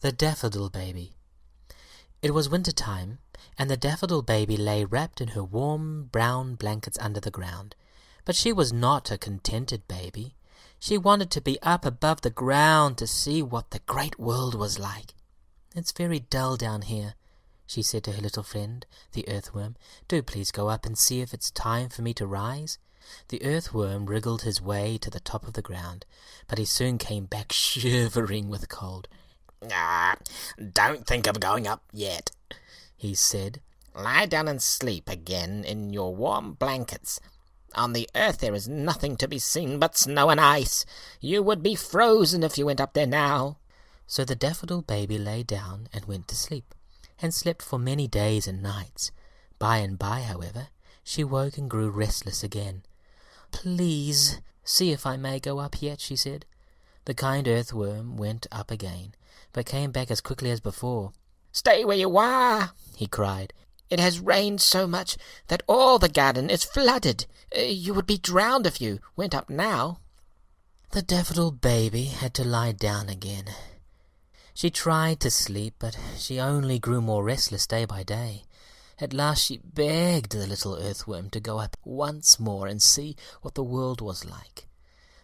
The Daffodil Baby. It was winter time, and the Daffodil Baby lay wrapped in her warm brown blankets under the ground. But she was not a contented baby. She wanted to be up above the ground to see what the great world was like. "It's very dull down here," she said to her little friend, the earthworm. "Do please go up and see if it's time for me to rise." The earthworm wriggled his way to the top of the ground, but he soon came back shivering with cold. Don't think of going up yet," he said. "Lie down and sleep again in your warm blankets. On the earth there is nothing to be seen but snow and ice. You would be frozen if you went up there now." So the Daffodil Baby lay down and went to sleep, and slept for many days and nights. By and by, however, she woke and grew restless again. "Please, see if I may go up yet," she said. The kind earthworm went up again, but came back as quickly as before. "Stay where you are," he cried. "It has rained so much that all the garden is flooded. You would be drowned if you went up now." The Daffodil Baby had to lie down again. She tried to sleep, but she only grew more restless day by day. At last she begged the little earthworm to go up once more and see what the world was like.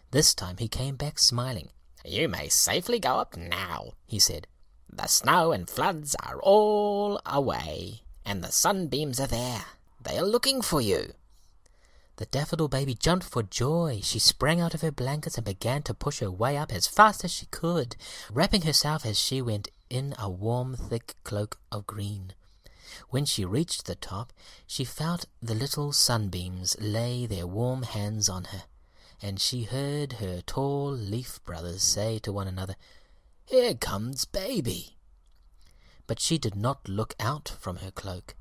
This time he came back smiling. "You may safely go up now," he said. "The snow and floods are all away, and the sunbeams are there. They are looking for you." The Daffodil Baby jumped for joy. She sprang out of her blankets and began to push her way up as fast as she could, wrapping herself as she went in a warm, thick cloak of green. When she reached the top, she felt the little sunbeams lay their warm hands on her, and she heard her tall leaf brothers say to one another, "Here comes Baby." But she did not look out from her cloak,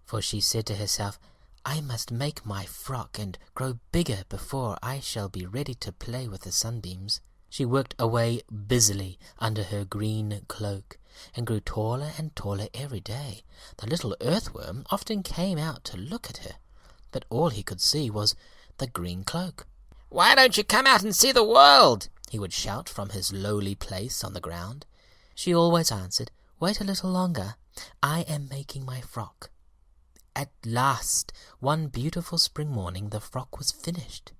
for she said to herself, "I must make my frock and grow bigger before I shall be ready to play with the sunbeams." She worked away busily under her green cloak, and grew taller and taller every day. The little earthworm often came out to look at her, but all he could see was the green cloak. "Why don't you come out and see the world?" he would shout from his lowly place on the ground. She always answered, "Wait a little longer. I am making my frock." At last, one beautiful spring morning, the frock was finished.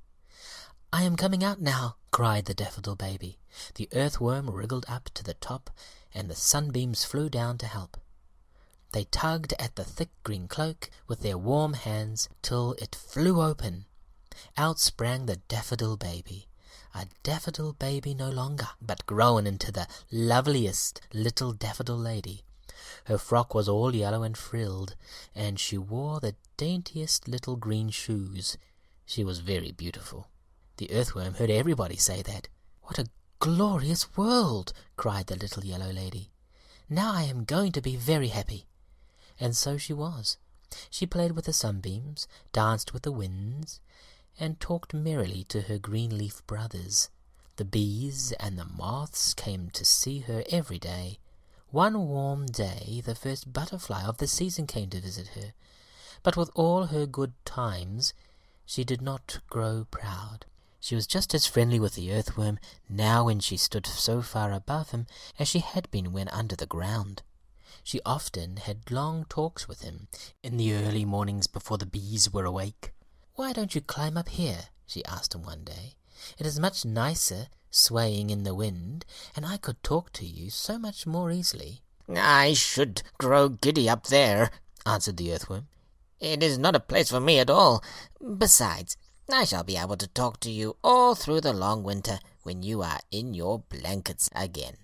"I am coming out now," cried the Daffodil Baby. The earthworm wriggled up to the top, and the sunbeams flew down to help. They tugged at the thick green cloak with their warm hands till it flew open. Out sprang the Daffodil Baby, a Daffodil Baby no longer, but grown into the loveliest little daffodil lady. Her frock was all yellow and frilled, and she wore the daintiest little green shoes. She was very beautiful. The earthworm heard everybody say that. "What a glorious world!" cried the little yellow lady. "Now I am going to be very happy." And so she was. She played with the sunbeams, danced with the winds, and talked merrily to her green leaf brothers. The bees and the moths came to see her every day. One warm day the first butterfly of the season came to visit her. But with all her good times, she did not grow proud. She was just as friendly with the earthworm now when she stood so far above him as she had been when under the ground. She often had long talks with him in the early mornings before the bees were awake. "Why don't you climb up here?" she asked him one day. "It is much nicer swaying in the wind, and I could talk to you so much more easily." "I should grow giddy up there," answered the earthworm. "It is not a place for me at all. Besides, I shall be able to talk to you all through the long winter when you are in your blankets again."